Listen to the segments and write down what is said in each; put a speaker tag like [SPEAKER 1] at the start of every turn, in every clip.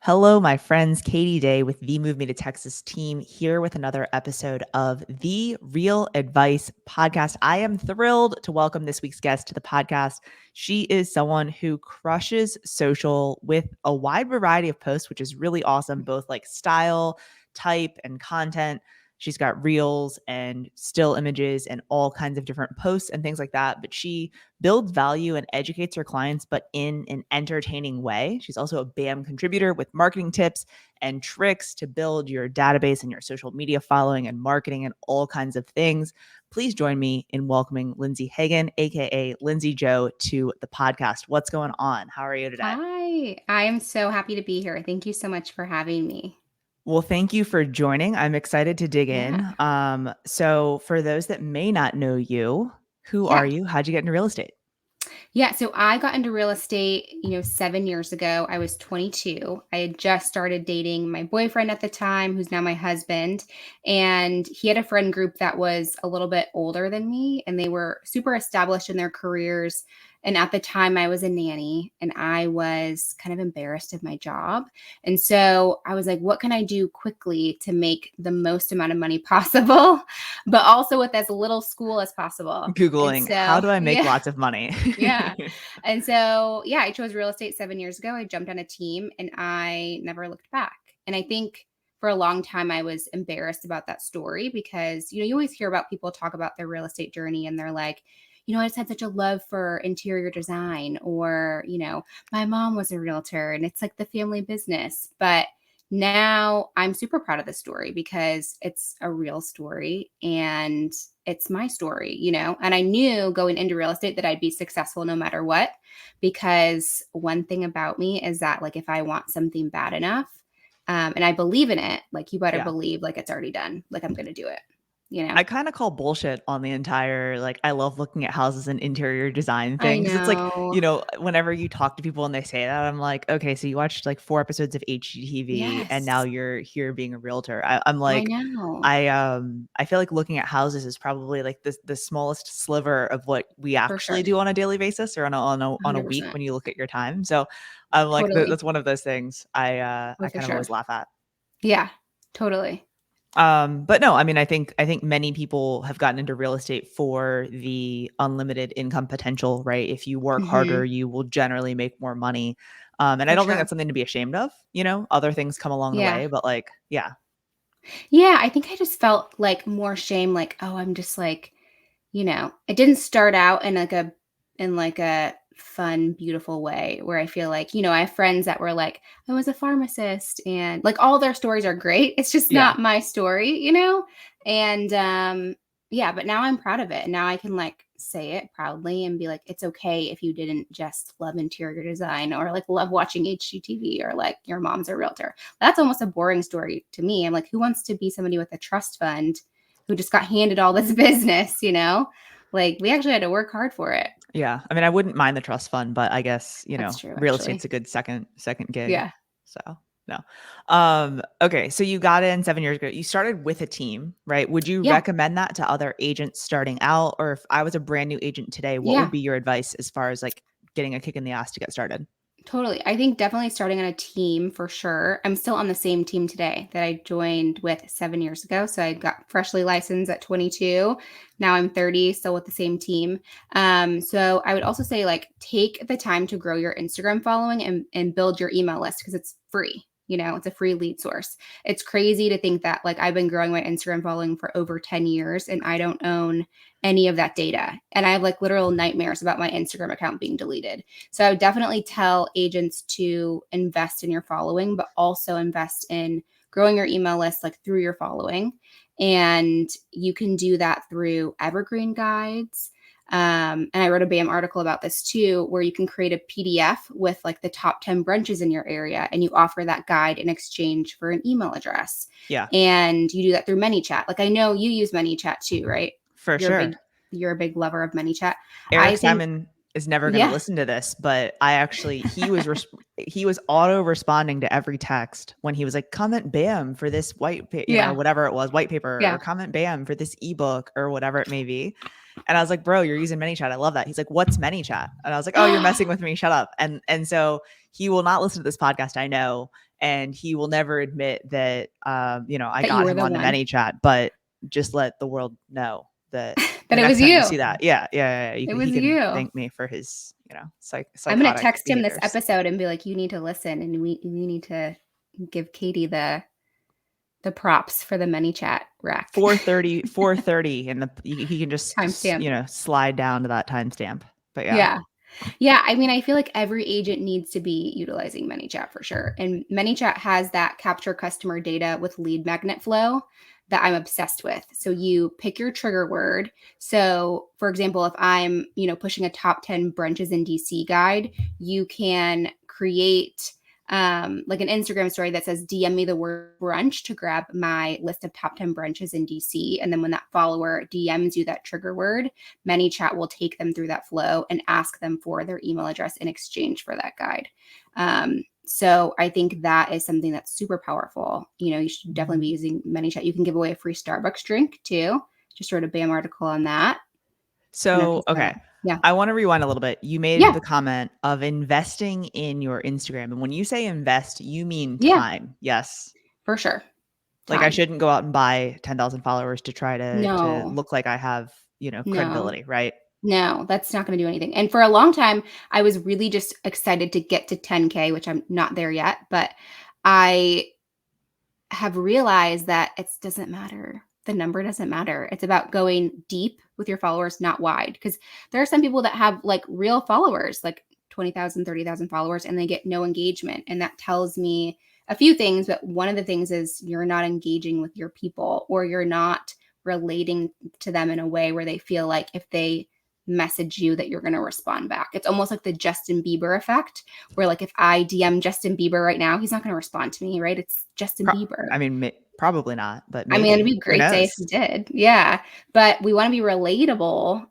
[SPEAKER 1] Hello, my friends. Katie Day with the Move Me to Texas team here with another episode of the Real Advice podcast. I am thrilled to welcome this week's guest to the podcast. She is someone who crushes social with a wide variety of posts, which is really awesome, both like style, type, and content. She's got reels and still images and all kinds of different posts and things like that. But she builds value and educates her clients, but in an entertaining way. She's also a BAM contributor with marketing tips and tricks to build your database and your social media following and marketing and all kinds of things. Please join me in welcoming Lindsey Hagan, aka Lindsey Jo, to the podcast. What's going on? How are you today?
[SPEAKER 2] Hi, I am so happy to be here. Thank you so much for having me.
[SPEAKER 1] Well, thank you for joining. I'm excited to dig
[SPEAKER 2] Yeah.
[SPEAKER 1] in. So for those that may not know you, who are
[SPEAKER 2] Yeah.
[SPEAKER 1] you? How'd you get into real estate?
[SPEAKER 2] Yeah. So I got into real estate, 7 years ago. I was 22. I had just started dating my boyfriend at the time, who's now my husband. And he had a friend group that was a little bit older than me, and they were super established in their careers. And at the time, I was a nanny and I was kind of embarrassed of my job. And so I was like, what can I do quickly to make the most amount of money possible, but also with as little school as possible? And
[SPEAKER 1] Googling, how
[SPEAKER 2] so,
[SPEAKER 1] do I make
[SPEAKER 2] yeah.
[SPEAKER 1] lots of money?
[SPEAKER 2] Yeah. And so, yeah, I chose real estate 7 years ago. I jumped on a team and I never looked back. And I think for a long time, I was embarrassed about that story because, you always hear about people talk about their real estate journey and they're like, I just had such a love for interior design, or, my mom was a realtor and it's like the family business. But now I'm super proud of the story because it's a real story and it's my story, and I knew going into real estate that I'd be successful no matter what, because one thing about me is that, like, if I want something bad enough, and I believe in it, like, you better
[SPEAKER 1] Yeah.
[SPEAKER 2] believe like it's already done, like I'm going to do it,
[SPEAKER 1] I kind of call bullshit on the entire, like, I love looking at houses and interior design
[SPEAKER 2] I
[SPEAKER 1] thing. Cause it's like,
[SPEAKER 2] know.
[SPEAKER 1] whenever you talk to people and they say that, I'm like, okay, so you watched like 4 episodes of HGTV and now
[SPEAKER 2] Yes,
[SPEAKER 1] you're here being a realtor. I'm
[SPEAKER 2] I
[SPEAKER 1] like,
[SPEAKER 2] know,
[SPEAKER 1] I feel like looking at houses is probably like the smallest sliver of what we
[SPEAKER 2] for sure.
[SPEAKER 1] actually do on a daily basis or on a week
[SPEAKER 2] 100%.
[SPEAKER 1] when you look at your time. So I'm like,
[SPEAKER 2] Totally.
[SPEAKER 1] that's one of those things
[SPEAKER 2] Oh,
[SPEAKER 1] I
[SPEAKER 2] for
[SPEAKER 1] kind of
[SPEAKER 2] sure.
[SPEAKER 1] always laugh at.
[SPEAKER 2] Yeah, totally.
[SPEAKER 1] But no, I mean, I think many people have gotten into real estate for the unlimited income potential, right? If you work harder,
[SPEAKER 2] Hmm.
[SPEAKER 1] you will generally make more money. And I
[SPEAKER 2] For
[SPEAKER 1] don't think
[SPEAKER 2] sure.
[SPEAKER 1] that's something to be ashamed of, other things come along the
[SPEAKER 2] Yeah.
[SPEAKER 1] way, but like, yeah,
[SPEAKER 2] Yeah, I think I just felt like more shame, like, oh, I'm just like, it didn't start out in like a fun, beautiful way where I feel like, I have friends that were like, I was a pharmacist, and like all their stories are great. It's just
[SPEAKER 1] yeah,
[SPEAKER 2] not my story, And yeah, but now I'm proud of it. And now I can like say it proudly and be like, it's okay if you didn't just love interior design or like love watching HGTV or like your mom's a realtor. That's almost a boring story to me. I'm like, who wants to be somebody with a trust fund who just got handed all this business, Like, we actually had to work hard for it.
[SPEAKER 1] yeah. I mean, I wouldn't mind the trust fund, but I guess,
[SPEAKER 2] That's true,
[SPEAKER 1] real estate's
[SPEAKER 2] actually.
[SPEAKER 1] a good second gig.
[SPEAKER 2] Yeah.
[SPEAKER 1] So no. Okay. So you got in 7 years ago. You started with a team, right? Would you
[SPEAKER 2] Yeah.
[SPEAKER 1] recommend that to other agents starting out? Or if I was a brand new agent today, what would
[SPEAKER 2] Yeah.
[SPEAKER 1] be your advice as far as like getting a kick in the ass to get started?
[SPEAKER 2] Totally. I think definitely starting on a team for sure. I'm still on the same team today that I joined with 7 years ago. So I got freshly licensed at 22. Now I'm 30, still with the same team. So I would also say, like, take the time to grow your Instagram following and build your email list because it's free. It's a free lead source. It's crazy to think that, like, I've been growing my Instagram following for over 10 years and I don't own any of that data. And I have like literal nightmares about my Instagram account being deleted. So I would definitely tell agents to invest in your following, but also invest in growing your email list, like, through your following. And you can do that through evergreen guides. And I wrote a BAM article about this too, where you can create a PDF with like the top 10 brunches in your area and you offer that guide in exchange for an email address.
[SPEAKER 1] Yeah,
[SPEAKER 2] And you do that through ManyChat. Like, I know you use ManyChat too, right?
[SPEAKER 1] for
[SPEAKER 2] You're a
[SPEAKER 1] sure.
[SPEAKER 2] big you're a big lover of ManyChat. I
[SPEAKER 1] Eric
[SPEAKER 2] think,
[SPEAKER 1] Simon is never going to
[SPEAKER 2] yeah,
[SPEAKER 1] listen to this, but I actually he was auto responding to every text when he was like, comment bam for this
[SPEAKER 2] yeah,
[SPEAKER 1] whatever it was, white paper, or
[SPEAKER 2] yeah,
[SPEAKER 1] comment bam for this ebook or whatever it may be. And I was like, bro, you're using ManyChat. I love that. He's like, what's ManyChat? And I was like, oh, you're messing with me. Shut up. And so he will not listen to this podcast, I know. And he will never admit that, I
[SPEAKER 2] That you
[SPEAKER 1] got
[SPEAKER 2] were
[SPEAKER 1] him
[SPEAKER 2] the
[SPEAKER 1] on the
[SPEAKER 2] one.
[SPEAKER 1] ManyChat, but just let the world know that
[SPEAKER 2] That
[SPEAKER 1] the
[SPEAKER 2] it
[SPEAKER 1] next
[SPEAKER 2] was
[SPEAKER 1] time you
[SPEAKER 2] you.
[SPEAKER 1] see that. Yeah.
[SPEAKER 2] It
[SPEAKER 1] He
[SPEAKER 2] was
[SPEAKER 1] can
[SPEAKER 2] you.
[SPEAKER 1] thank me for his,
[SPEAKER 2] I'm gonna
[SPEAKER 1] psychotic
[SPEAKER 2] text him this
[SPEAKER 1] behaviors.
[SPEAKER 2] episode and be like, you need to listen and we need to give Katie the props for the ManyChat rack.
[SPEAKER 1] 4:30 and he can just,
[SPEAKER 2] Timestamp.
[SPEAKER 1] slide down to that timestamp. But yeah.
[SPEAKER 2] Yeah. Yeah, I mean, I feel like every agent needs to be utilizing ManyChat for sure. And ManyChat has that capture customer data with lead magnet flow that I'm obsessed with. So you pick your trigger word. So, for example, if I'm, pushing a top 10 brunches in DC guide, you can create like an Instagram story that says DM me the word brunch to grab my list of top 10 brunches in DC. And then when that follower DMs you that trigger word, ManyChat will take them through that flow and ask them for their email address in exchange for that guide. So I think that is something that's super powerful. You should definitely be using ManyChat. You can give away a free Starbucks drink too. Just wrote a BAM article on that.
[SPEAKER 1] So, okay.
[SPEAKER 2] Yeah.
[SPEAKER 1] I want to rewind a little bit. You made
[SPEAKER 2] Yeah.
[SPEAKER 1] the comment of investing in your Instagram. And when you say invest, you mean
[SPEAKER 2] Yeah,
[SPEAKER 1] time. Yes.
[SPEAKER 2] for sure.
[SPEAKER 1] Like I
[SPEAKER 2] Time.
[SPEAKER 1] shouldn't go out and buy 10,000 followers to try to
[SPEAKER 2] No,
[SPEAKER 1] look like I have,
[SPEAKER 2] no,
[SPEAKER 1] credibility, right?
[SPEAKER 2] no, that's not going to do anything. And for a long time, I was really just excited to get to 10K, which I'm not there yet, but I have realized that it doesn't matter. The number doesn't matter. It's about going deep with your followers, not wide. Because there are some people that have like real followers, like 20,000, 30,000 followers, and they get no engagement. And that tells me a few things. But one of the things is you're not engaging with your people, or you're not relating to them in a way where they feel like if they message you that you're going to respond back. It's almost like the Justin Bieber effect, where like if I DM Justin Bieber right now, he's not going to respond to me, right? It's Justin Bieber.
[SPEAKER 1] I mean, probably not, but
[SPEAKER 2] I mean, it'd
[SPEAKER 1] maybe.
[SPEAKER 2] be a
[SPEAKER 1] Who
[SPEAKER 2] great day if
[SPEAKER 1] knows?
[SPEAKER 2] he did. Yeah. But we want to be relatable,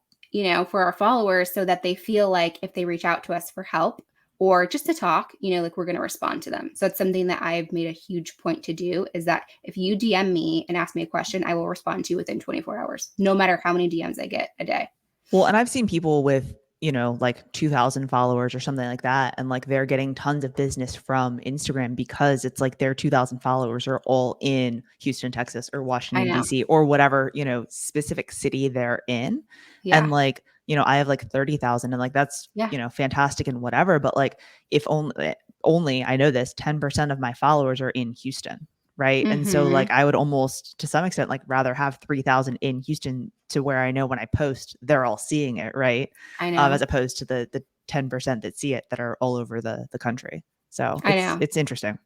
[SPEAKER 2] for our followers so that they feel like if they reach out to us for help or just to talk, like we're going to respond to them. So it's something that I've made a huge point to do is that if you DM me and ask me a question, I will respond to you within 24 hours, no matter how many DMs I get a day.
[SPEAKER 1] Well, and I've seen people with, like 2,000 followers or something like that. And like they're getting tons of business from Instagram because it's like their 2,000 followers are all in Houston, Texas or
[SPEAKER 2] I
[SPEAKER 1] Washington,
[SPEAKER 2] know.
[SPEAKER 1] D.C. or whatever, specific city they're in.
[SPEAKER 2] Yeah.
[SPEAKER 1] And like, I have like 30,000 and like that's,
[SPEAKER 2] Yeah.
[SPEAKER 1] Fantastic and whatever. But like if only I know this 10% of my followers are in Houston. Right. And so like
[SPEAKER 2] Mm-hmm.
[SPEAKER 1] I would almost to some extent like rather have 3,000 in Houston to where I know when I post, they're all seeing it. Right.
[SPEAKER 2] I know.
[SPEAKER 1] As opposed to the 10% that see it that are all over the country. So
[SPEAKER 2] I know.
[SPEAKER 1] it's interesting.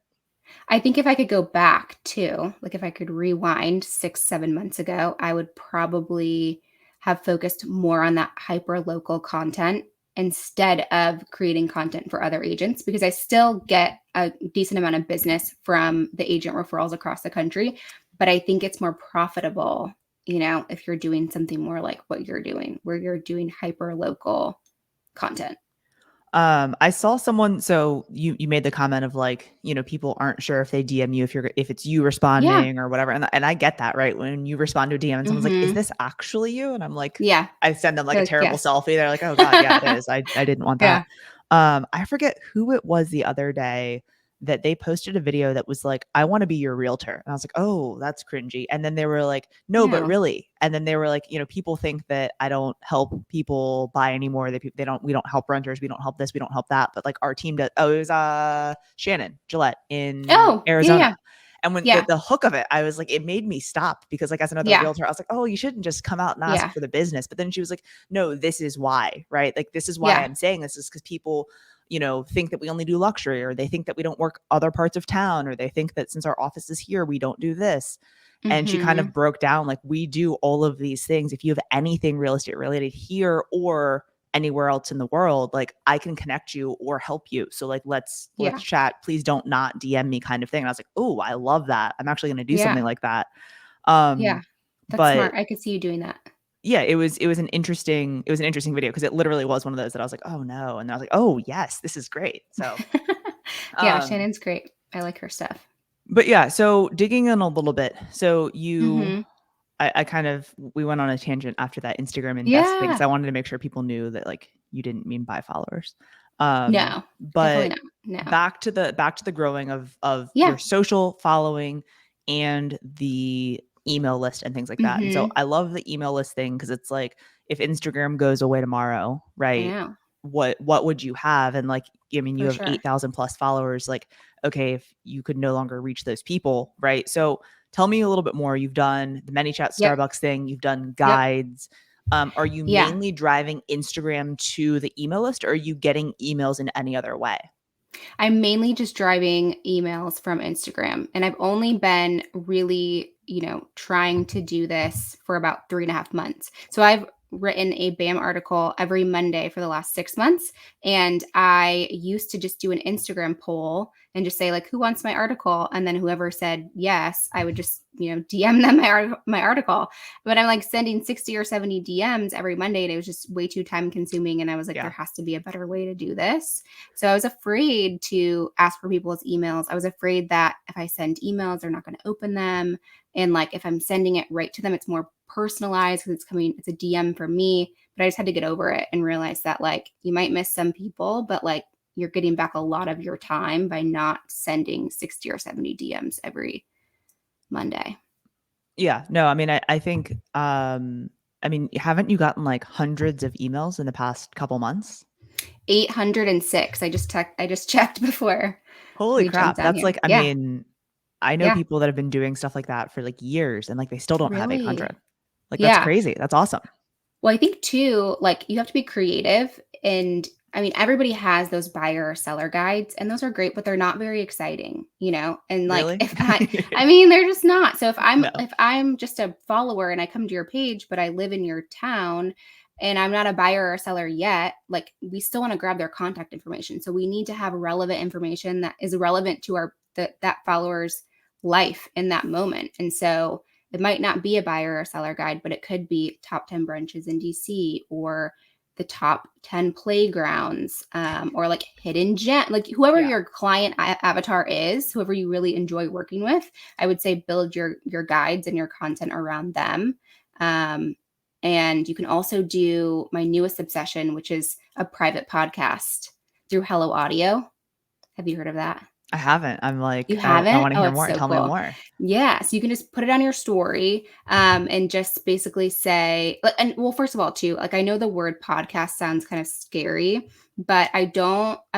[SPEAKER 2] I think if I could go back to, like, if I could rewind 6, 7 months ago, I would probably have focused more on that hyper local content instead of creating content for other agents because I still get a decent amount of business from the agent referrals across the country. But I think it's more profitable, if you're doing something more like what you're doing, where you're doing hyper local content.
[SPEAKER 1] I saw someone, so you made the comment of like, people aren't sure if they DM you if it's you
[SPEAKER 2] Yeah.
[SPEAKER 1] responding or whatever. And I get that, right? When you respond to a DM and someone's like, is
[SPEAKER 2] Mm-hmm.
[SPEAKER 1] this actually you? And I'm like,
[SPEAKER 2] Yeah.
[SPEAKER 1] I send them like
[SPEAKER 2] You're
[SPEAKER 1] a
[SPEAKER 2] like,
[SPEAKER 1] terrible
[SPEAKER 2] yes.
[SPEAKER 1] selfie. They're like, oh God, yeah, it is. I didn't want that.
[SPEAKER 2] Yeah.
[SPEAKER 1] I forget who it was the other day that they posted a video that was like, I want to be your realtor. And I was like, oh, that's cringy. And then they were like, no, but
[SPEAKER 2] No.
[SPEAKER 1] really. And then they were like, people think that I don't help people buy anymore. We don't help renters. We don't help this. We don't help that. But like our team does. Oh, it was Shannon Gillette in
[SPEAKER 2] Oh, yeah,
[SPEAKER 1] Arizona.
[SPEAKER 2] yeah.
[SPEAKER 1] And when
[SPEAKER 2] Yeah.
[SPEAKER 1] the hook of it, I was like, it made me stop because like as another
[SPEAKER 2] Yeah.
[SPEAKER 1] realtor, I was like, oh, you shouldn't just come out and ask
[SPEAKER 2] Yeah.
[SPEAKER 1] for the business. But then she was like, no, this is why, right? Like this is why
[SPEAKER 2] Yeah.
[SPEAKER 1] I'm saying this is because people think that we only do luxury or they think that we don't work other parts of town or they think that since our office is here, we don't do this. And she kind
[SPEAKER 2] Mhm.
[SPEAKER 1] of broke down like we do all of these things. If you have anything real estate related here or anywhere else in the world, like I can connect you or help you. So like let's
[SPEAKER 2] Yeah.
[SPEAKER 1] chat. Please don't not DM me kind of thing. And I was like, oh, I love that. I'm actually going to do something
[SPEAKER 2] Yeah.
[SPEAKER 1] like that.
[SPEAKER 2] Yeah. That's
[SPEAKER 1] But
[SPEAKER 2] smart. I could see you doing that.
[SPEAKER 1] yeah, it was an interesting video because it literally was one of those that I was like, oh no. And I was like, oh yes, this is great. So
[SPEAKER 2] Yeah,
[SPEAKER 1] um
[SPEAKER 2] Shannon's great. I like her stuff.
[SPEAKER 1] but yeah, so digging in a little bit. So you
[SPEAKER 2] Mhm.
[SPEAKER 1] we went on a tangent after that Instagram invest thing.
[SPEAKER 2] Yeah.
[SPEAKER 1] So I wanted to make sure people knew that like you didn't mean buy followers.
[SPEAKER 2] No, definitely
[SPEAKER 1] But
[SPEAKER 2] not. No.
[SPEAKER 1] back to the growing of your
[SPEAKER 2] Yeah.
[SPEAKER 1] social following and the email list and things like that. And so
[SPEAKER 2] Mm-hmm.
[SPEAKER 1] I love the email list thing because it's like if Instagram goes away tomorrow,
[SPEAKER 2] I
[SPEAKER 1] right?
[SPEAKER 2] know.
[SPEAKER 1] What would you have? And like, I mean, you
[SPEAKER 2] For
[SPEAKER 1] have
[SPEAKER 2] sure.
[SPEAKER 1] 8,000 plus followers. Like, okay, if you could no longer reach those people, right? So tell me a little bit more. You've done the ManyChat
[SPEAKER 2] Yep.
[SPEAKER 1] Starbucks thing. You've done
[SPEAKER 2] Yep.
[SPEAKER 1] guides. Are you
[SPEAKER 2] Yeah.
[SPEAKER 1] mainly driving Instagram to the email list, or are you getting emails in any other way?
[SPEAKER 2] I'm mainly just driving emails from Instagram. And I've only been really, trying to do this for about 3.5 months. So I've written a BAM article every Monday for the last 6 months. And I used to just do an Instagram poll and just say, like, who wants my article? And then whoever said yes, I would just, DM them my article. But I'm like sending 60 or 70 DMs every Monday. And it was just way too time consuming. And I was like, there
[SPEAKER 1] Yeah.
[SPEAKER 2] has to be a better way to do this. So I was afraid to ask for people's emails. I was afraid that if I send emails, they're not going to open them. And like if I'm sending it right to them, it's more personalized because it's a DM from me. But I just had to get over it and realize that like you might miss some people, but like you're getting back a lot of your time by not sending 60 or 70 DMs every Monday.
[SPEAKER 1] Yeah. No, I mean, I think, I mean, haven't you gotten like hundreds of emails in the past couple months?
[SPEAKER 2] 806. I just checked before
[SPEAKER 1] Holy
[SPEAKER 2] we jumped
[SPEAKER 1] crap.
[SPEAKER 2] on
[SPEAKER 1] That's
[SPEAKER 2] here.
[SPEAKER 1] like, I
[SPEAKER 2] Yeah.
[SPEAKER 1] mean, I know
[SPEAKER 2] Yeah.
[SPEAKER 1] people that have been doing stuff like that for like years and like they still don't have
[SPEAKER 2] Really?
[SPEAKER 1] 800. Like that's
[SPEAKER 2] Yeah.
[SPEAKER 1] crazy. That's awesome.
[SPEAKER 2] Well, I think too, like you have to be creative. And I mean, everybody has those buyer or seller guides, and those are great, but they're not very exciting, And like
[SPEAKER 1] Really?
[SPEAKER 2] if I mean, they're just not. So
[SPEAKER 1] No.
[SPEAKER 2] if I'm just a follower and I come to your page, but I live in your town and I'm not a buyer or seller yet, like we still want to grab their contact information. So we need to have relevant information that is relevant to that follower's life in that moment. And so it might not be a buyer or seller guide, but it could be top 10 brunches in DC or the top 10 playgrounds, or like hidden gem, like whoever
[SPEAKER 1] Yeah.
[SPEAKER 2] your client avatar is, whoever you really enjoy working with, I would say build your guides and your content around them. And you can also do my newest obsession, which is a private podcast through Hello Audio. Have you heard of that?
[SPEAKER 1] I haven't. I'm
[SPEAKER 2] You
[SPEAKER 1] like, I
[SPEAKER 2] haven't?
[SPEAKER 1] want to
[SPEAKER 2] Oh,
[SPEAKER 1] hear
[SPEAKER 2] it's
[SPEAKER 1] more.
[SPEAKER 2] so
[SPEAKER 1] Tell me
[SPEAKER 2] cool.
[SPEAKER 1] more.
[SPEAKER 2] Yeah, so you can just put it on your story, and just basically say and well, first of all, too, like, I know the word podcast sounds kind of scary, but I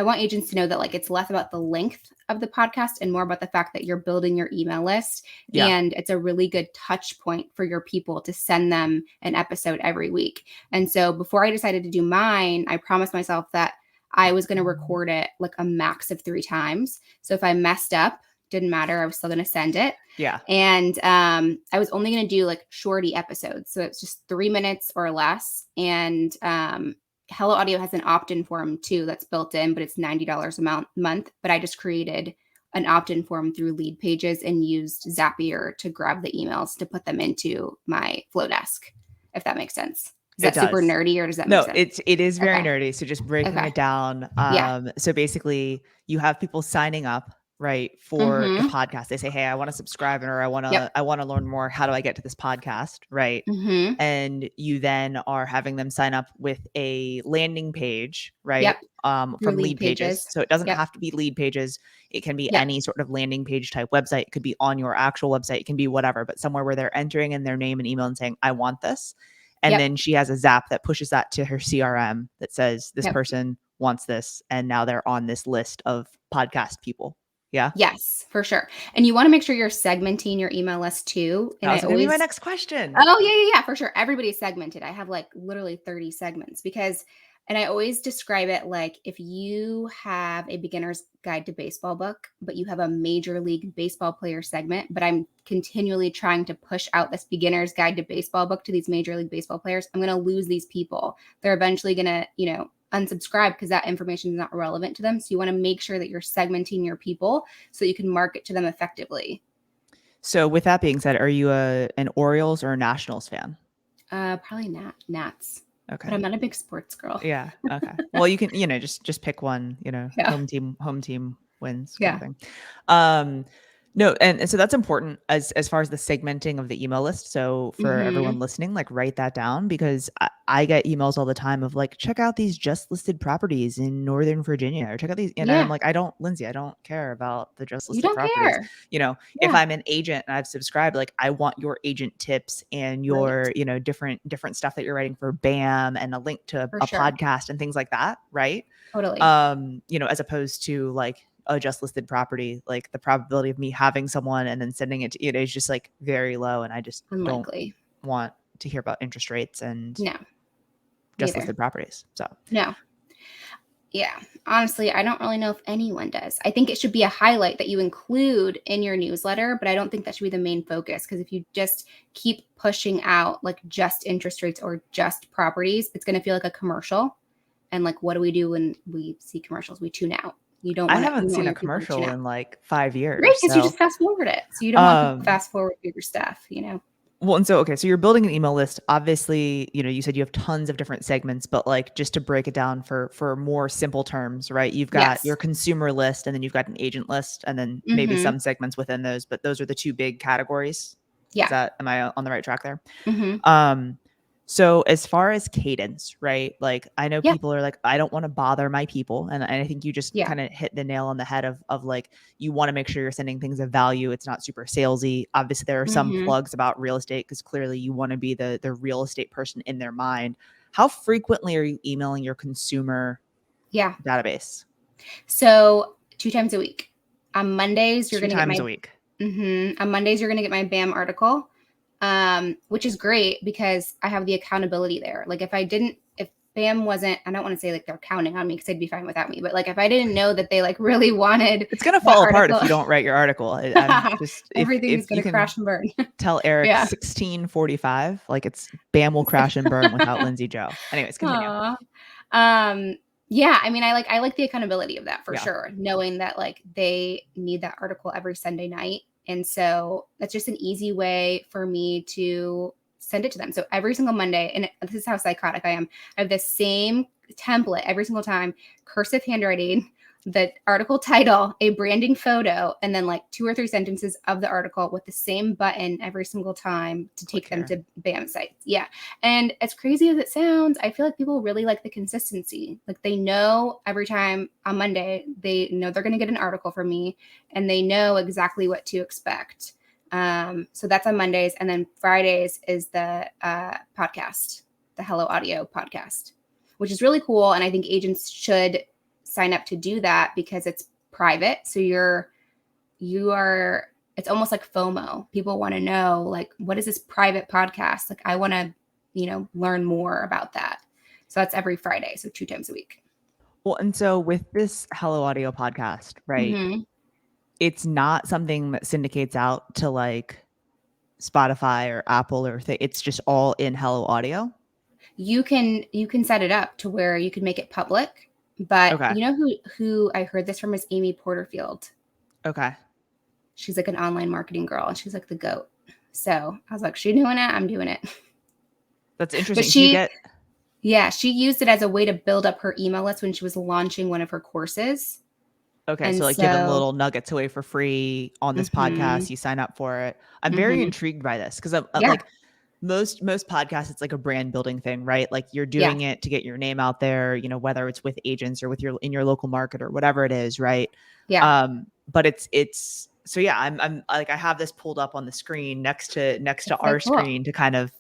[SPEAKER 2] want agents to know that, like, it's less about the length of the podcast and more about the fact that you're building your email list,
[SPEAKER 1] Yeah.
[SPEAKER 2] and it's a really good touch point for your people to send them an episode every week. And so before I decided to do mine, I promised myself that I was gonna record it, like, a max of 3 times. So if I messed up, didn't matter. I was still going to send it.
[SPEAKER 1] Yeah.
[SPEAKER 2] And I was only going to do like shorty episodes. So it's just 3 minutes or less. And Hello Audio has an opt-in form too that's built in, but it's $90 a month. But I just created an opt-in form through Lead Pages and used Zapier to grab the emails to put them into my flow desk, if that makes sense. Is
[SPEAKER 1] It
[SPEAKER 2] that super
[SPEAKER 1] does.
[SPEAKER 2] nerdy or does that make
[SPEAKER 1] No,
[SPEAKER 2] sense?
[SPEAKER 1] it is very
[SPEAKER 2] Okay.
[SPEAKER 1] nerdy. So just breaking
[SPEAKER 2] Okay.
[SPEAKER 1] it down.
[SPEAKER 2] Yeah.
[SPEAKER 1] So basically you have people signing up, right, for the
[SPEAKER 2] Mm-hmm.
[SPEAKER 1] podcast. They say, "Hey, I want to subscribe or
[SPEAKER 2] Yep.
[SPEAKER 1] I want to learn more. How do I get to this podcast?" Right?
[SPEAKER 2] Mm-hmm.
[SPEAKER 1] And you then are having them sign up with a landing page, right?
[SPEAKER 2] Yep. Through
[SPEAKER 1] From
[SPEAKER 2] Lead
[SPEAKER 1] Lead Pages.
[SPEAKER 2] Pages.
[SPEAKER 1] So it doesn't
[SPEAKER 2] Yep.
[SPEAKER 1] have to be Lead Pages. It can be
[SPEAKER 2] Yep.
[SPEAKER 1] any sort of landing page type website. It could be on your actual website. It can be whatever, but somewhere where they're entering in their name and email and saying, "I want this." And
[SPEAKER 2] Yep.
[SPEAKER 1] then she has a zap that pushes that to her CRM that says this
[SPEAKER 2] Yep.
[SPEAKER 1] person wants this and now they're on this list of podcast people. Yeah.
[SPEAKER 2] Yes, for sure. And you want to make sure you're segmenting your email list too. And
[SPEAKER 1] That
[SPEAKER 2] I
[SPEAKER 1] was going to be my
[SPEAKER 2] always,
[SPEAKER 1] next question.
[SPEAKER 2] oh, yeah, for sure. Everybody's segmented. I have like literally 30 segments and I always describe it like if you have a beginner's guide to baseball book, but you have a major league baseball player segment, but I'm continually trying to push out this beginner's guide to baseball book to these major league baseball players, I'm going to lose these people. They're eventually going to, unsubscribe because that information is not relevant to them. So you want to make sure that you're segmenting your people so you can market to them effectively.
[SPEAKER 1] So with that being said, are you an Orioles or a Nationals fan?
[SPEAKER 2] Probably Nats.
[SPEAKER 1] Okay.
[SPEAKER 2] But I'm not a big sports girl.
[SPEAKER 1] Yeah. Okay. Well, you can, just pick one,
[SPEAKER 2] Yeah.
[SPEAKER 1] home team wins kind
[SPEAKER 2] Yeah.
[SPEAKER 1] of thing. Um, No, and so that's important as far as the segmenting of the email list. So for
[SPEAKER 2] Mm-hmm.
[SPEAKER 1] everyone listening, like write that down because I get emails all the time of like, check out these just listed properties in Northern Virginia or check out these. And I'm
[SPEAKER 2] Yeah.
[SPEAKER 1] like, Lindsay, I don't care about the just
[SPEAKER 2] You
[SPEAKER 1] listed
[SPEAKER 2] don't
[SPEAKER 1] properties.
[SPEAKER 2] care.
[SPEAKER 1] If
[SPEAKER 2] Yeah.
[SPEAKER 1] I'm an agent and I've subscribed, like I want your agent tips and
[SPEAKER 2] Right.
[SPEAKER 1] your, different stuff that you're writing for BAM and a link to
[SPEAKER 2] For
[SPEAKER 1] a
[SPEAKER 2] sure.
[SPEAKER 1] podcast and things like that. Right.
[SPEAKER 2] Totally.
[SPEAKER 1] As opposed to like a just listed property, like the probability of me having someone and then sending it to is just like very low. And I just don't
[SPEAKER 2] Unlikely.
[SPEAKER 1] want to hear about interest rates and
[SPEAKER 2] No,
[SPEAKER 1] just
[SPEAKER 2] neither.
[SPEAKER 1] listed properties. So
[SPEAKER 2] No. Yeah. Honestly, I don't really know if anyone does. I think it should be a highlight that you include in your newsletter, but I don't think that should be the main focus because if you just keep pushing out like just interest rates or just properties, it's going to feel like a commercial. And like, what do we do when we see commercials? We tune out. You don't
[SPEAKER 1] I
[SPEAKER 2] want to. You
[SPEAKER 1] haven't
[SPEAKER 2] don't want
[SPEAKER 1] seen a
[SPEAKER 2] your people to tune
[SPEAKER 1] commercial
[SPEAKER 2] out,
[SPEAKER 1] in like 5 years.
[SPEAKER 2] right? Because you
[SPEAKER 1] So,
[SPEAKER 2] just fast forward it. So you don't want people to
[SPEAKER 1] um,
[SPEAKER 2] fast forward through your stuff. You know.
[SPEAKER 1] well, and so, okay, so you're building an email list. Obviously, you said you have tons of different segments, but like just to break it down for more simple terms, right? You've got your
[SPEAKER 2] Yes.
[SPEAKER 1] consumer list and then you've got an agent list and then maybe
[SPEAKER 2] Mm-hmm.
[SPEAKER 1] some segments within those, but those are the two big categories.
[SPEAKER 2] Yeah.
[SPEAKER 1] Am I on the right track there?
[SPEAKER 2] Mm-hmm.
[SPEAKER 1] Um, so as far as cadence, right? Like I know
[SPEAKER 2] Yeah.
[SPEAKER 1] people are like, I don't want to bother my people. And I think you just
[SPEAKER 2] Yeah.
[SPEAKER 1] kind of hit the nail on the head of like you want to make sure you're sending things of value. It's not super salesy. Obviously, there are some
[SPEAKER 2] Mm-hmm.
[SPEAKER 1] plugs about real estate because clearly you want to be the real estate person in their mind. How frequently are you emailing your consumer
[SPEAKER 2] Yeah.
[SPEAKER 1] database?
[SPEAKER 2] So 2 times a week. On Mondays, you're
[SPEAKER 1] Two
[SPEAKER 2] going to get
[SPEAKER 1] times
[SPEAKER 2] my
[SPEAKER 1] a week.
[SPEAKER 2] On Mondays, you're going to get my BAM article, which is great because I have the accountability there. Like if BAM wasn't, I don't want to say like they're counting on me because they'd be fine without me, but like if I didn't know that they like really wanted
[SPEAKER 1] It's gonna
[SPEAKER 2] that
[SPEAKER 1] fall apart
[SPEAKER 2] article,
[SPEAKER 1] if you don't write your article. I'm just
[SPEAKER 2] everything is
[SPEAKER 1] if
[SPEAKER 2] going
[SPEAKER 1] you
[SPEAKER 2] to
[SPEAKER 1] can
[SPEAKER 2] crash and burn.
[SPEAKER 1] tell Eric
[SPEAKER 2] Yeah.
[SPEAKER 1] 1645, like it's BAM will crash and burn without Lindsey Jo. Anyways, continue.
[SPEAKER 2] Aw. Um, yeah, I mean, I like the accountability of that for
[SPEAKER 1] Yeah.
[SPEAKER 2] sure, knowing that like they need that article every Sunday night. And so that's just an easy way for me to send it to them. So every single Monday, and this is how psychotic I am, I have the same template every single time, cursive handwriting, the article title, a branding photo, and then like 2 or 3 sentences of the article with the same button every single time to
[SPEAKER 1] Click
[SPEAKER 2] take them
[SPEAKER 1] here.
[SPEAKER 2] to BAM sites. Yeah. And as crazy as it sounds, I feel like people really like the consistency. Like they know every time on Monday, they know they're going to get an article from me and they know exactly what to expect. So that's on Mondays. And then Fridays is the podcast, the Hello Audio podcast, which is really cool. And I think agents should sign up to do that because it's private. So you are it's almost like FOMO. People want to know like what is this private podcast? Like I want to, learn more about that. So that's every Friday, so 2 times a week.
[SPEAKER 1] Well, and so with this Hello Audio podcast, right?
[SPEAKER 2] Mm-hmm.
[SPEAKER 1] It's not something that syndicates out to like Spotify or Apple it's just all in Hello Audio.
[SPEAKER 2] You can set it up to where you can make it public, but
[SPEAKER 1] Okay.
[SPEAKER 2] you know who I heard this from is Amy Porterfield.
[SPEAKER 1] Okay.
[SPEAKER 2] She's like an online marketing girl and she's like the GOAT. So I was like, she doing it, I'm doing it.
[SPEAKER 1] That's
[SPEAKER 2] But
[SPEAKER 1] interesting. Do you get
[SPEAKER 2] she used it as a way to build up her email list when she was launching one of her courses.
[SPEAKER 1] Okay,
[SPEAKER 2] And
[SPEAKER 1] so like giving
[SPEAKER 2] so,
[SPEAKER 1] little nuggets away for free on this
[SPEAKER 2] mm-hmm,
[SPEAKER 1] podcast, you sign up for it. I'm very
[SPEAKER 2] mm-hmm.
[SPEAKER 1] intrigued by this because I'm
[SPEAKER 2] Yeah,
[SPEAKER 1] like most podcasts, it's like a brand building thing, right? Like you're
[SPEAKER 2] yeah,
[SPEAKER 1] doing it to get your name out there, whether it's with agents or with your in your local market or whatever it is, right?
[SPEAKER 2] yeah.
[SPEAKER 1] But it's so yeah, I'm like I have this pulled up on the screen next to
[SPEAKER 2] It's so
[SPEAKER 1] our
[SPEAKER 2] cool.
[SPEAKER 1] screen to kind of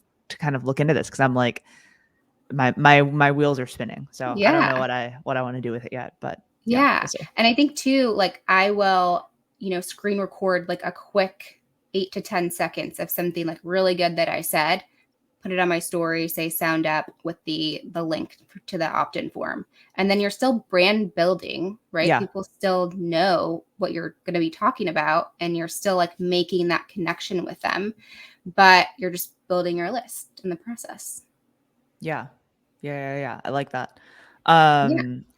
[SPEAKER 1] look into this because I'm like my wheels are spinning. So I don't know
[SPEAKER 2] Yeah.
[SPEAKER 1] what I want to do with it yet, but yeah, we'll
[SPEAKER 2] Yeah.
[SPEAKER 1] see.
[SPEAKER 2] And I think too, like I will, screen record like a quick 8 to 10 seconds of something like really good that I said, put it on my story, say sound up with the link to the opt-in form. And then you're still brand building, right?
[SPEAKER 1] Yeah.
[SPEAKER 2] People still know what you're going to be talking about and you're still like making that connection with them, but you're just building your list in the process.
[SPEAKER 1] Yeah. Yeah. I like that.
[SPEAKER 2] Yeah.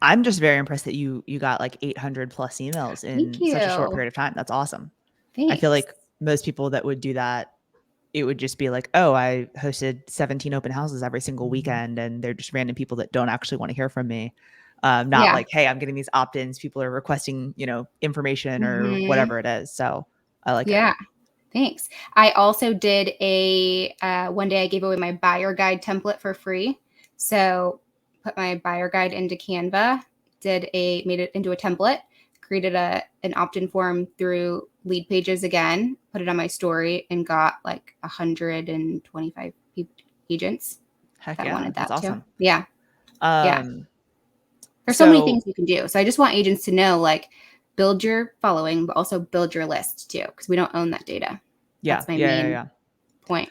[SPEAKER 1] I'm just very impressed that you got like 800 plus emails
[SPEAKER 2] Thank
[SPEAKER 1] in such a short
[SPEAKER 2] you.
[SPEAKER 1] period of time. That's awesome. I feel
[SPEAKER 2] Thanks.
[SPEAKER 1] like most people that would do that, it would just be like, oh, I hosted 17 open houses every single weekend, and they're just random people that don't actually want to hear from me. Not
[SPEAKER 2] Yeah.
[SPEAKER 1] like, hey, I'm getting these opt-ins. People are requesting, information or
[SPEAKER 2] Hmm.
[SPEAKER 1] whatever it is. So I like it.
[SPEAKER 2] Yeah. Thanks. I also did one day I gave away my buyer guide template for free. So put my buyer guide into Canva, made it into a template, created an opt-in form through Lead Pages again, put it on my story, and got like 125 agents
[SPEAKER 1] Heck
[SPEAKER 2] that
[SPEAKER 1] yeah,
[SPEAKER 2] wanted
[SPEAKER 1] that's
[SPEAKER 2] that too.
[SPEAKER 1] awesome.
[SPEAKER 2] Yeah. Yeah.
[SPEAKER 1] Um,
[SPEAKER 2] There's so many
[SPEAKER 1] so
[SPEAKER 2] things you can do. So I just want agents to know, like, build your following, but also build your list too, because we don't own that data.
[SPEAKER 1] yeah,
[SPEAKER 2] That's my
[SPEAKER 1] yeah, yeah,
[SPEAKER 2] main
[SPEAKER 1] yeah.
[SPEAKER 2] point.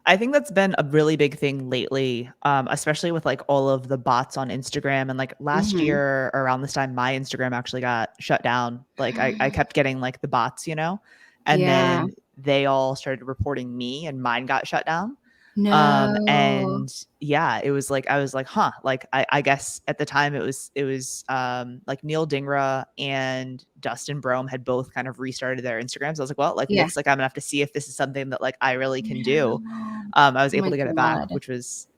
[SPEAKER 1] I think that's been a really big thing lately, especially with like all of the bots on Instagram. And like last
[SPEAKER 2] Mhm.
[SPEAKER 1] year around this time, my Instagram actually got shut down. Like I kept getting like the bots, and
[SPEAKER 2] Yeah.
[SPEAKER 1] then they all started reporting me and mine got shut down.
[SPEAKER 2] No.
[SPEAKER 1] And yeah, it was like I was like, huh, like I guess at the time it was like Neil Dingra and Dustin Brome had both kind of restarted their Instagrams. I was like, well, like
[SPEAKER 2] Yeah.
[SPEAKER 1] looks like I'm gonna have to see if this is something that like I really can do.
[SPEAKER 2] No.
[SPEAKER 1] I was
[SPEAKER 2] Oh
[SPEAKER 1] able
[SPEAKER 2] my
[SPEAKER 1] to get it back,
[SPEAKER 2] god.
[SPEAKER 1] which was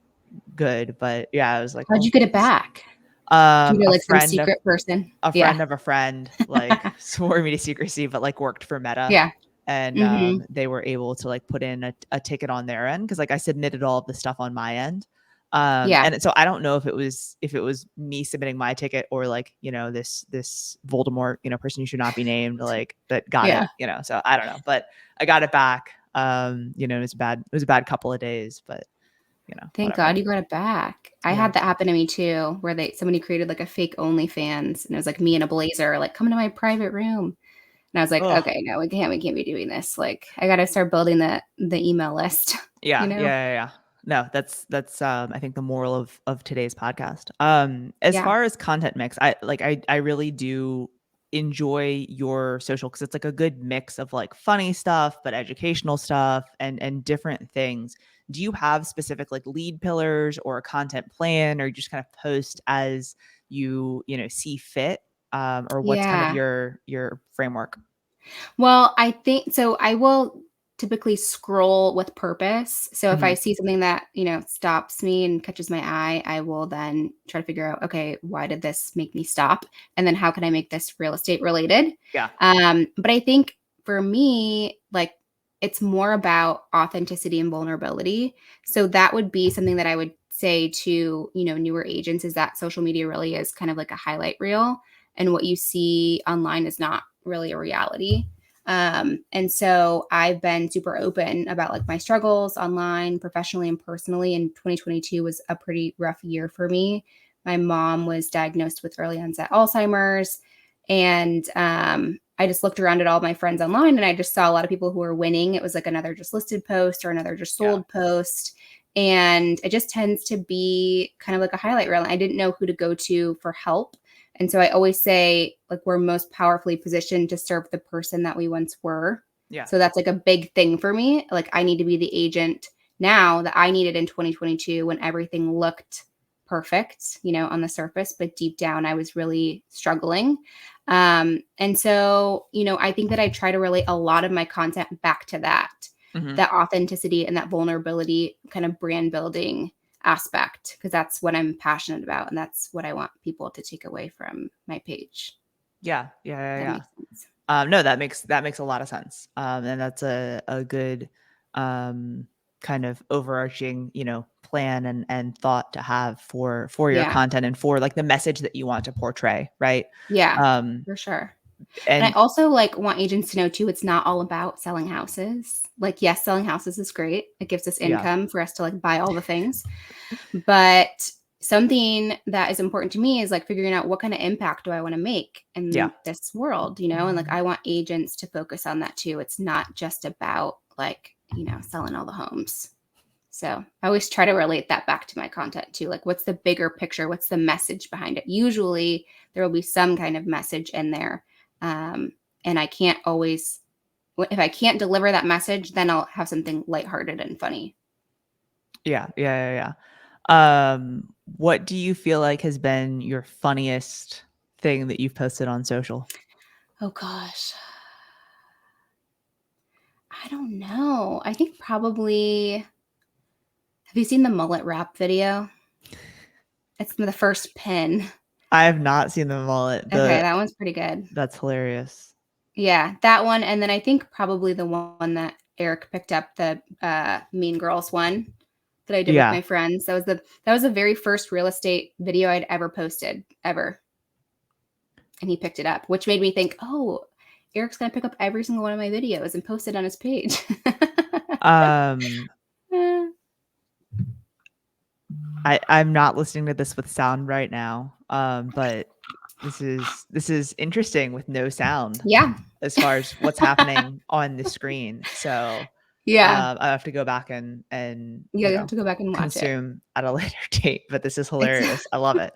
[SPEAKER 1] good, but yeah, I was like,
[SPEAKER 2] How'd
[SPEAKER 1] oh,
[SPEAKER 2] you get it back? Due to,
[SPEAKER 1] a
[SPEAKER 2] like, some
[SPEAKER 1] friend of
[SPEAKER 2] secret person?
[SPEAKER 1] a
[SPEAKER 2] Yeah.
[SPEAKER 1] friend of a friend like swore me to secrecy, but like worked for Meta,
[SPEAKER 2] Yeah.
[SPEAKER 1] and
[SPEAKER 2] Mhm.
[SPEAKER 1] they were able to like put in a ticket on their end because like I submitted all of the stuff on my end.
[SPEAKER 2] Yeah.
[SPEAKER 1] And so I don't know if it was me submitting my ticket or like this Voldemort person who should not be named like that got
[SPEAKER 2] Yeah.
[SPEAKER 1] it, so I don't know, but I got it back. It was a bad couple of days, but
[SPEAKER 2] Thank
[SPEAKER 1] whatever.
[SPEAKER 2] God you got it back. I
[SPEAKER 1] Yeah.
[SPEAKER 2] had that happen to me too, where somebody created, like, a fake OnlyFans, and it was, like, me in a blazer, like, "Come to my private room." And I was like,
[SPEAKER 1] Oh,
[SPEAKER 2] "Okay, no, we can't be doing this." Like, I gotta start building the email list, you
[SPEAKER 1] yeah, yeah,
[SPEAKER 2] know?
[SPEAKER 1] yeah, yeah. No, that's I think the moral of today's podcast. As
[SPEAKER 2] Yeah.
[SPEAKER 1] far as content mix, I really do enjoy your social because it's like a good mix of like funny stuff, but educational stuff and different things. Do you have specific like lead pillars or a content plan, or you just kind of post as you see fit? Or what's kind of
[SPEAKER 2] Yeah.
[SPEAKER 1] your framework?
[SPEAKER 2] Well, I think so. I will typically scroll with purpose. So if I
[SPEAKER 1] Mhm.
[SPEAKER 2] see something that, stops me and catches my eye, I will then try to figure out, okay, why did this make me stop? And then how can I make this real estate related?
[SPEAKER 1] Yeah.
[SPEAKER 2] But I think for me, like, it's more about authenticity and vulnerability. So that would be something that I would say to, newer agents, is that social media really is kind of like a highlight reel, and what you see online is not really a reality. And so I've been super open about, like, my struggles online, professionally and personally. And 2022 was a pretty rough year for me. My mom was diagnosed with early onset Alzheimer's. And I just looked around at all my friends online, and I just saw a lot of people who were winning. It was like another just listed post or another just
[SPEAKER 1] Yeah.
[SPEAKER 2] sold post. And it just tends to be kind of like a highlight reel. I didn't know who to go to for help. And so I always say, like, we're most powerfully positioned to serve the person that we once were.
[SPEAKER 1] Yeah.
[SPEAKER 2] So that's like a big thing for me. Like, I need to be the agent now that I needed in 2022 when everything looked perfect, on the surface, but deep down I was really struggling. And so, I think that I try to relate a lot of my content back to
[SPEAKER 1] Mhm.
[SPEAKER 2] that authenticity and that vulnerability kind of brand building aspect, because that's what I'm passionate about, and that's what I want people to take away from my page.
[SPEAKER 1] Yeah. Yeah, yeah,
[SPEAKER 2] That
[SPEAKER 1] yeah.
[SPEAKER 2] makes sense.
[SPEAKER 1] No, that makes a lot of sense. And that's a good um, kind of overarching, plan and thought to have for your
[SPEAKER 2] Yeah.
[SPEAKER 1] content and for like the message that you want to portray, right?
[SPEAKER 2] Yeah,
[SPEAKER 1] Um,
[SPEAKER 2] for sure. And I
[SPEAKER 1] and
[SPEAKER 2] also, like, want agents to know too, it's not all about selling houses. Like, yes, selling houses is great. It gives us
[SPEAKER 1] yeah,
[SPEAKER 2] income for us to, like, buy all the things. But something that is important to me is, like, figuring out what kind of impact do I want to make
[SPEAKER 1] yeah,
[SPEAKER 2] in this world, and, like, I want agents to focus on that too. It's not just about, like, selling all the homes. So I always try to relate that back to my content too. Like, what's the bigger picture? What's the message behind it? Usually there will be some kind of message in there. Um, and I can't always, if I can't deliver that message, then I'll have something lighthearted and funny.
[SPEAKER 1] yeah, yeah, yeah, what do you feel like has been your funniest thing that you've posted on social?
[SPEAKER 2] Oh gosh. I don't know. I think probably, have you seen the mullet wrap video? It's the first pin.
[SPEAKER 1] I have not seen the mullet.
[SPEAKER 2] Okay, that one's pretty good.
[SPEAKER 1] That's hilarious.
[SPEAKER 2] Yeah, that one, and then I think probably the one that Eric picked up, the Mean Girls one that I did with
[SPEAKER 1] Yeah.
[SPEAKER 2] my friends. That was the very first real estate video I'd ever posted, ever. And he picked it up, which made me think, oh, Eric's gonna pick up every single one of my videos and post it on his page.
[SPEAKER 1] Um, I'm not listening to this with sound right now. But this is interesting with no sound
[SPEAKER 2] Yeah.
[SPEAKER 1] as far as what's happening on the screen. So
[SPEAKER 2] Yeah.
[SPEAKER 1] I have to go back and
[SPEAKER 2] Yeah, you have to go back and watch it.
[SPEAKER 1] consume at a later date. But this is
[SPEAKER 2] It's
[SPEAKER 1] hilarious. I love it.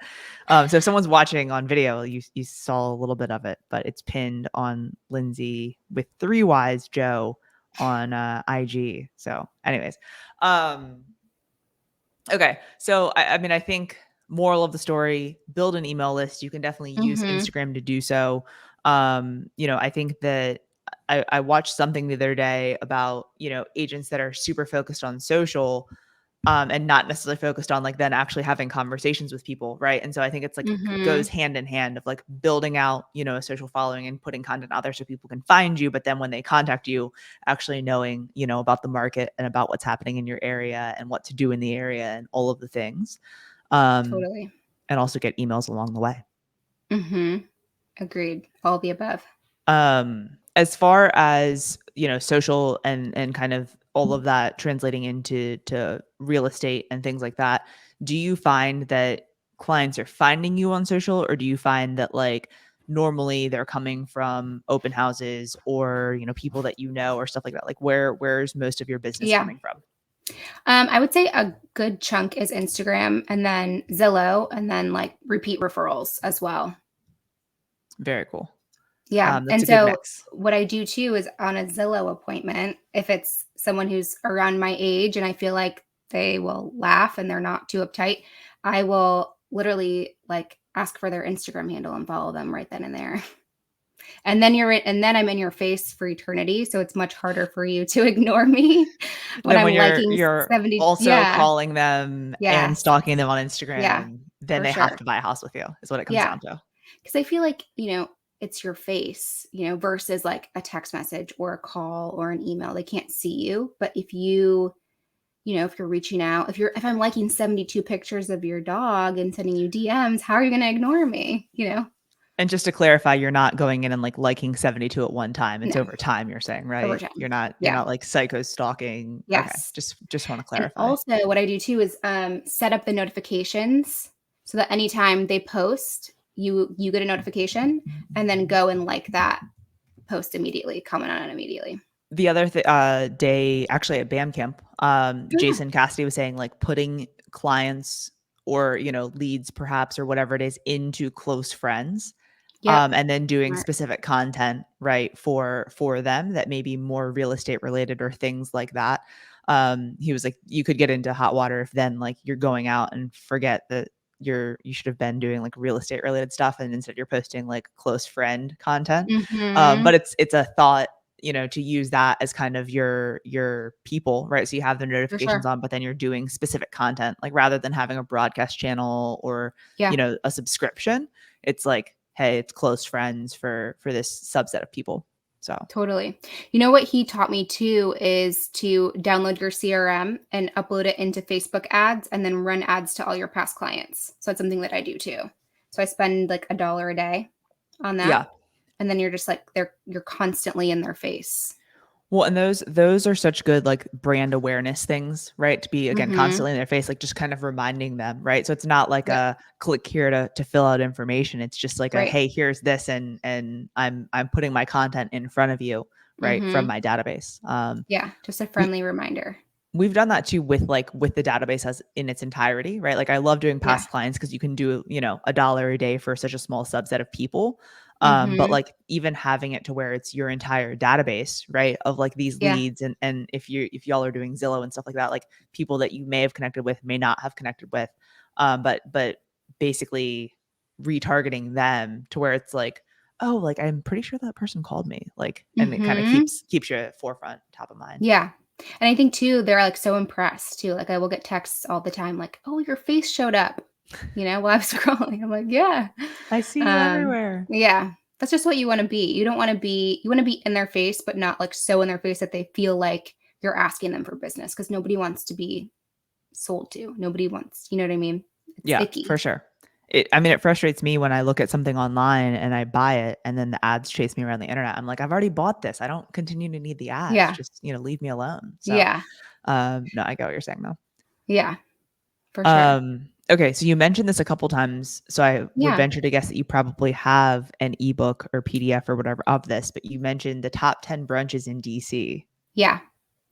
[SPEAKER 1] So if someone's watching on video, you saw a little bit of it, but it's pinned on Lindsey with 3 Ys Joe on IG. So, anyways, um, okay. So I mean, I think moral of the story: build an email list. You can definitely use
[SPEAKER 2] Mhm.
[SPEAKER 1] Instagram to do so. I think that I watched something the other day about, agents that are super focused on social, and not necessarily focused on like then actually having conversations with people, right? And so I think it's like goes
[SPEAKER 2] Mhm.
[SPEAKER 1] hand in hand of like building out, a social following and putting content out there so people can find you, but then when they contact you, actually knowing, about the market and about what's happening in your area and what to do in the area and all of the things. Um,
[SPEAKER 2] Totally.
[SPEAKER 1] and also get emails along the way.
[SPEAKER 2] Mhm. Agreed. All the above.
[SPEAKER 1] As far as, social and kind of all of that translating into real estate and things like that, do you find that clients are finding you on social, or do you find that like normally they're coming from open houses or, people that or stuff like that? Like where's most of your business
[SPEAKER 2] Yeah.
[SPEAKER 1] coming from?
[SPEAKER 2] I would say a good chunk is Instagram and then Zillow and then like repeat referrals as well.
[SPEAKER 1] Very cool.
[SPEAKER 2] Yeah.
[SPEAKER 1] That's
[SPEAKER 2] And
[SPEAKER 1] a good
[SPEAKER 2] so
[SPEAKER 1] mix.
[SPEAKER 2] what I do too is on a Zillow appointment, if it's someone who's around my age and I feel like they will laugh and they're not too uptight, I will literally like ask for their Instagram handle and follow them right then and there. And then I'm in your face for eternity, so it's much harder for you to ignore me when
[SPEAKER 1] Then
[SPEAKER 2] I'm
[SPEAKER 1] when you're
[SPEAKER 2] liking
[SPEAKER 1] you're
[SPEAKER 2] 70.
[SPEAKER 1] also
[SPEAKER 2] Yeah.
[SPEAKER 1] calling them and
[SPEAKER 2] Yes.
[SPEAKER 1] stalking them on
[SPEAKER 2] Yeah,
[SPEAKER 1] Instagram, then
[SPEAKER 2] for
[SPEAKER 1] they have
[SPEAKER 2] sure.
[SPEAKER 1] to buy a house with you, is what it comes
[SPEAKER 2] Yeah.
[SPEAKER 1] down to.
[SPEAKER 2] Because I feel like, it's your face, versus like a text message or a call or an email. They can't see you. But if you're reaching out, if I'm liking 72 pictures of your dog and sending you DMs, how are you going to ignore me?
[SPEAKER 1] And just to clarify, you're not going in and, like, liking 72 at one time, it's
[SPEAKER 2] No,
[SPEAKER 1] over time, you're saying,
[SPEAKER 2] over
[SPEAKER 1] right? You're
[SPEAKER 2] time.
[SPEAKER 1] not you're
[SPEAKER 2] Yeah.
[SPEAKER 1] not, like, psycho stalking. Okay,
[SPEAKER 2] Yes.
[SPEAKER 1] just wanna
[SPEAKER 2] And
[SPEAKER 1] clarify.
[SPEAKER 2] also, what I do too is set up the notifications so that anytime they post, you get a notification and then go and like that post immediately, comment on it immediately.
[SPEAKER 1] The other day, actually at BAM camp,
[SPEAKER 2] Oh, yeah.
[SPEAKER 1] Jason Cassidy was saying, like, putting clients or, leads perhaps or whatever it is into close friends,
[SPEAKER 2] Yep.
[SPEAKER 1] and then doing
[SPEAKER 2] Smart.
[SPEAKER 1] specific content, right, for them that may be more real estate related or things like that. He was like, you could get into hot water if then like you're going out and forget that you should have been doing like real estate related stuff and instead you're posting like close friend content. But
[SPEAKER 2] Mhm.
[SPEAKER 1] it's a thought, to use that as kind of your people, right? So you have the
[SPEAKER 2] For
[SPEAKER 1] notifications
[SPEAKER 2] sure.
[SPEAKER 1] on, but then you're doing specific content, like rather than having a broadcast channel or,
[SPEAKER 2] Yeah,
[SPEAKER 1] a subscription, it's like, hey, it's close friends for this subset of people. So
[SPEAKER 2] totally. You know what he taught me too is to download your CRM and upload it into Facebook ads and then run ads to all your past clients. So that's something that I do too. So I spend like $1 a day on that.
[SPEAKER 1] yeah.
[SPEAKER 2] And then you're just like you're constantly in their face.
[SPEAKER 1] Well, and those are such good like brand awareness things, right? To be again
[SPEAKER 2] Mhm.
[SPEAKER 1] constantly in their face, like just kind of reminding them, right? So it's not like
[SPEAKER 2] Yep.
[SPEAKER 1] a click here to fill out information. It's just like a
[SPEAKER 2] Right.
[SPEAKER 1] hey, here's this, and I'm putting my content in front of you, right, from
[SPEAKER 2] Mhm.
[SPEAKER 1] my database.
[SPEAKER 2] Yeah, just a
[SPEAKER 1] We
[SPEAKER 2] friendly reminder.
[SPEAKER 1] We've done that too with the database as in its entirety, right? Like I love doing
[SPEAKER 2] Yeah.
[SPEAKER 1] past clients because you can do, $1 a day for such a small subset of people. But
[SPEAKER 2] Mhm.
[SPEAKER 1] like even having it to where it's your entire database, right? Of like these
[SPEAKER 2] Yeah.
[SPEAKER 1] leads and if y'all are doing Zillow and stuff like that, like people that you may have connected with, may not have connected with. But basically retargeting them to where it's like, oh, like I'm pretty sure that person called me. Like, and it kind of
[SPEAKER 2] Mhm.
[SPEAKER 1] keeps you at forefront, top of mind.
[SPEAKER 2] Yeah. And I think too, they're like so impressed too. Like I will get texts all the time, like, "Oh, your face showed up," while I was scrolling. I'm like, "Yeah."
[SPEAKER 1] I see you
[SPEAKER 2] Um,
[SPEAKER 1] everywhere.
[SPEAKER 2] yeah. That's just what you want to be. You want to be in their face, but not like so in their face that they feel like you're asking them for business, because nobody wants to be sold to. Nobody wants, you know what I mean? It's
[SPEAKER 1] Yeah, for
[SPEAKER 2] icky.
[SPEAKER 1] sure. It frustrates me when I look at something online and I buy it and then the ads chase me around the internet. I'm like, I've already bought this. I don't continue to need the ads.
[SPEAKER 2] Yeah.
[SPEAKER 1] Just, leave me alone. So,
[SPEAKER 2] Yeah.
[SPEAKER 1] no, I get what you're saying though.
[SPEAKER 2] Yeah. For sure.
[SPEAKER 1] Okay, so you mentioned this a couple times, so I would
[SPEAKER 2] Yeah.
[SPEAKER 1] venture to guess that you probably have an ebook or PDF or whatever of this, but you mentioned the top 10 brunches in DC.
[SPEAKER 2] Yeah.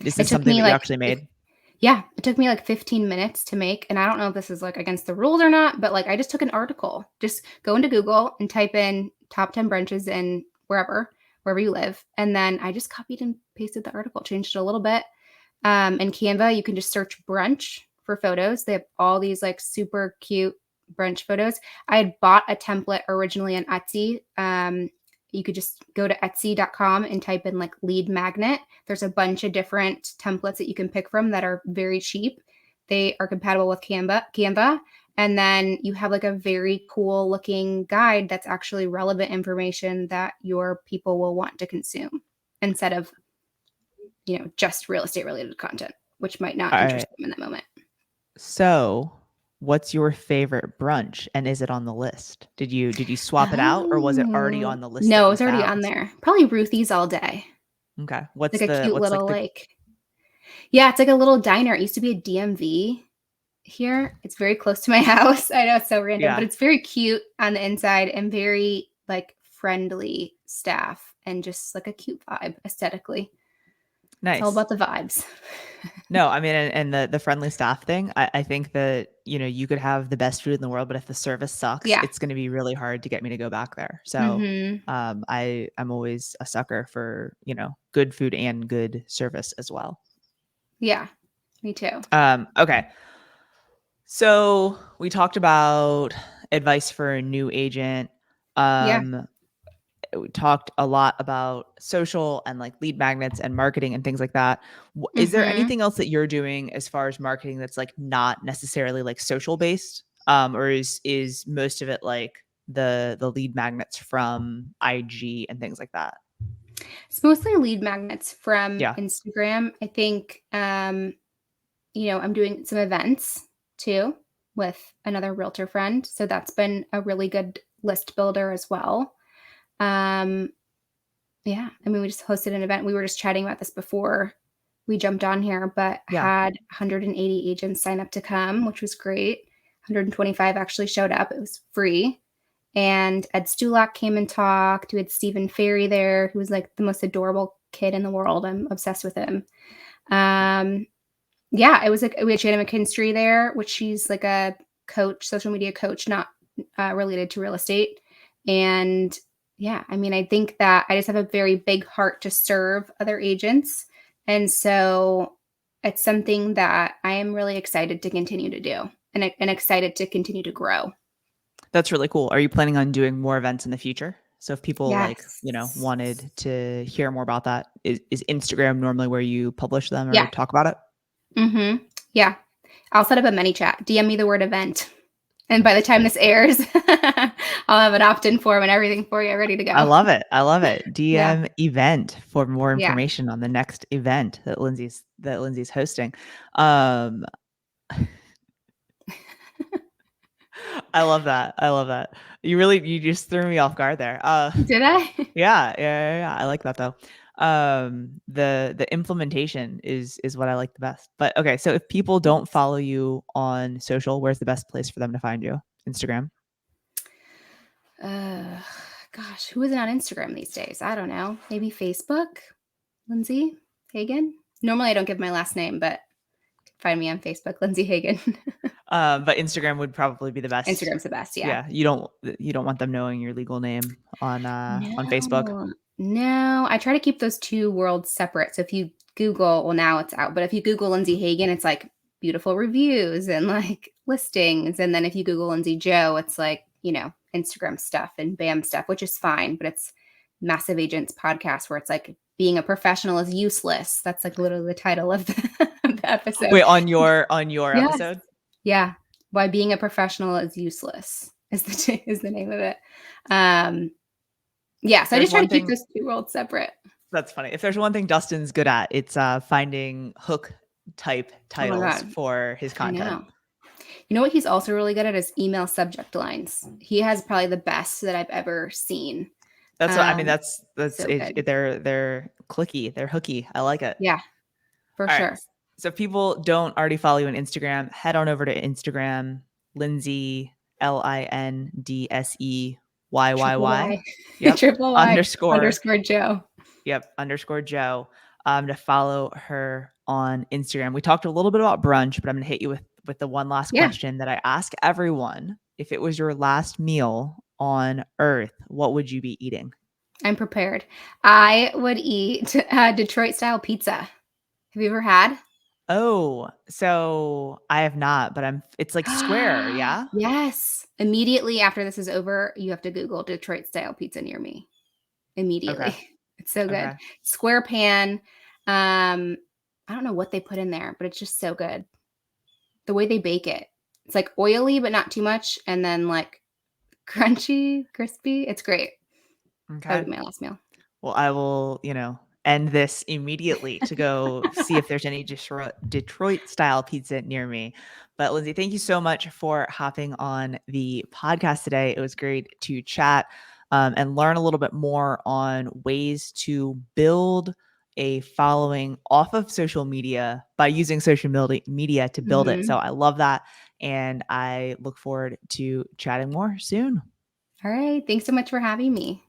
[SPEAKER 1] Is
[SPEAKER 2] It
[SPEAKER 1] this
[SPEAKER 2] took
[SPEAKER 1] something
[SPEAKER 2] me
[SPEAKER 1] that you
[SPEAKER 2] like
[SPEAKER 1] actually made?
[SPEAKER 2] Yeah, it took me like 15 minutes to make, and I don't know if this is like against the rules or not, but like I just took an article. Just go into Google and type in top 10 brunches in wherever you live, and then I just copied and pasted the article, changed it a little bit. In Canva, you can just search brunch for photos. They have all these like super cute brunch photos. I had bought a template originally on Etsy. You could just go to etsy.com and type in like lead magnet. There's a bunch of different templates that you can pick from that are very cheap. They are compatible with Canva. And then you have like a very cool looking guide that's actually relevant information that your people will want to consume, instead of, just real estate related content, which might not
[SPEAKER 1] All
[SPEAKER 2] interest
[SPEAKER 1] right.
[SPEAKER 2] them in that moment.
[SPEAKER 1] So, what's your favorite brunch and is it on the list? Did you swap it out or was it already
[SPEAKER 2] Oh,
[SPEAKER 1] on the list that
[SPEAKER 2] no,
[SPEAKER 1] you
[SPEAKER 2] it's already on
[SPEAKER 1] found?
[SPEAKER 2] there. Probably Ruthie's all day.
[SPEAKER 1] Okay.
[SPEAKER 2] Like a cute
[SPEAKER 1] What's like
[SPEAKER 2] little
[SPEAKER 1] the
[SPEAKER 2] yeah, it's like a little diner. It used to be a DMV here. It's very close to my house. I know it's so random, but
[SPEAKER 1] Yeah.
[SPEAKER 2] it's very cute on the inside and very like friendly staff and just like a cute vibe aesthetically. It's all
[SPEAKER 1] Nice.
[SPEAKER 2] about the vibes.
[SPEAKER 1] No, I mean, and the friendly staff thing, I think that, you could have the best food in the world, but if the service sucks,
[SPEAKER 2] Yeah.
[SPEAKER 1] it's going to be really hard to get me to go back there. So,
[SPEAKER 2] Mhm.
[SPEAKER 1] I'm always a sucker for, good food and good service as well.
[SPEAKER 2] Yeah. Me too.
[SPEAKER 1] Okay. So we talked about advice for a new agent.
[SPEAKER 2] Yeah.
[SPEAKER 1] Um, we talked a lot about social and like lead magnets and marketing and things like that. Is there
[SPEAKER 2] Mhm.
[SPEAKER 1] anything else that you're doing as far as marketing that's like not necessarily like social based? Or is most of it like the lead magnets from IG and things like that?
[SPEAKER 2] It's mostly lead magnets from
[SPEAKER 1] Yeah.
[SPEAKER 2] Instagram. I think I'm doing some events too with another realtor friend. So that's been a really good list builder as well. Um, yeah, I mean, we just hosted an event. We were just chatting about this before we jumped on here, but
[SPEAKER 1] Yeah.
[SPEAKER 2] had 180 agents sign up to come, which was great. 125 actually showed up. It was free. And Ed Stulak came and talked. We had Stephen Ferry there, who was like the most adorable kid in the world. I'm obsessed with him. Yeah, it was like we had Shannon McKinstry there, which she's like a coach, social media coach, not related to real estate. And yeah, I mean, I think that I just have a very big heart to serve other agents. And so it's something that I am really excited to continue to do, and excited to continue to grow.
[SPEAKER 1] That's really cool. Are you planning on doing more events in the future? So if people like,
[SPEAKER 2] Yes.
[SPEAKER 1] wanted to hear more about that, is Instagram normally where you publish them or
[SPEAKER 2] Yeah.
[SPEAKER 1] talk about it?
[SPEAKER 2] Mm-hmm. Yeah. I'll set up a mini chat. DM me the word event. And by the time this airs, I'll have an opt-in form and everything for you ready to
[SPEAKER 1] I
[SPEAKER 2] go.
[SPEAKER 1] love it. I love it.
[SPEAKER 2] Yeah.
[SPEAKER 1] DM event for more
[SPEAKER 2] Yeah.
[SPEAKER 1] information on the next event that Lindsey's hosting. Um, I love that. I love that. You just threw me off guard there.
[SPEAKER 2] Did I?
[SPEAKER 1] Yeah. I like that though. The implementation is what I like the best. But okay, so if people don't follow you on social, where's the best place for them to find you? Instagram?
[SPEAKER 2] Uh, Gosh, who isn't on Instagram these days? I don't know. Maybe Facebook? Lindsay Hagen? Normally I don't give my last name, but find me on Facebook, Lindsay Hagen.
[SPEAKER 1] But Instagram would probably be the best.
[SPEAKER 2] Instagram's the best, yeah.
[SPEAKER 1] Yeah, you don't want them knowing your legal name on Facebook.
[SPEAKER 2] No, no. I try to keep those two worlds separate. So if you Google, well, now it's out, but if you Google Lindsay Hagen, it's like beautiful reviews and like listings. And then if you Google Lindsey Jo, it's like, Instagram stuff and BAM stuff, which is fine, but it's Massive Agents podcast where it's like being a professional is useless. That's like literally the title of the episode.
[SPEAKER 1] Wait, on your
[SPEAKER 2] Yes.
[SPEAKER 1] episode?
[SPEAKER 2] Yeah. Why being a professional is useless is the name of it. Um, Yeah, so I
[SPEAKER 1] There's
[SPEAKER 2] just try
[SPEAKER 1] one
[SPEAKER 2] to keep
[SPEAKER 1] thing
[SPEAKER 2] those two worlds separate.
[SPEAKER 1] that's funny. If there's one thing Dustin's good at, it's finding hook type
[SPEAKER 2] Oh my
[SPEAKER 1] titles
[SPEAKER 2] god,
[SPEAKER 1] for his
[SPEAKER 2] I
[SPEAKER 1] content.
[SPEAKER 2] know. You know what he's also really good at is email subject lines. He has probably the best that I've ever seen.
[SPEAKER 1] That's what I mean. That's
[SPEAKER 2] So good.
[SPEAKER 1] they're clicky, they're hooky. I like it.
[SPEAKER 2] Yeah, for
[SPEAKER 1] All right.
[SPEAKER 2] sure.
[SPEAKER 1] So if people don't already follow you on Instagram, head on over to Instagram, Lindsey
[SPEAKER 2] Triple
[SPEAKER 1] LINDSEYYY.
[SPEAKER 2] Y,
[SPEAKER 1] Yep.
[SPEAKER 2] triple Y
[SPEAKER 1] Underscore.
[SPEAKER 2] underscore Joe.
[SPEAKER 1] Yep. Underscore Joe. To follow her on Instagram. We talked a little bit about brunch, but I'm gonna hit you with the one last
[SPEAKER 2] Yeah,
[SPEAKER 1] question that I ask everyone. If it was your last meal on earth, what would you be eating?
[SPEAKER 2] I'm prepared. I would eat Detroit style pizza. Have you ever had?
[SPEAKER 1] Oh, so I have not, but it's like square, yeah?
[SPEAKER 2] Yes. Immediately after this is over, you have to Google Detroit style pizza near me.
[SPEAKER 1] Okay.
[SPEAKER 2] Immediately. It's so good.
[SPEAKER 1] Okay.
[SPEAKER 2] Square pan. I don't know what they put in there, but it's just so good. The way they bake it. It's like oily, but not too much. And then like crunchy, crispy. It's great. That
[SPEAKER 1] Okay.
[SPEAKER 2] would be my last meal.
[SPEAKER 1] Well, I will, end this immediately to go see if there's any Detroit style pizza near me. But Lindsey, thank you so much for hopping on the podcast today. It was great to chat and learn a little bit more on ways to build a following off of social media by using social media to build it. So
[SPEAKER 2] Mhm.
[SPEAKER 1] I love that. And I look forward to chatting more soon.
[SPEAKER 2] All right. Thanks so much for having me.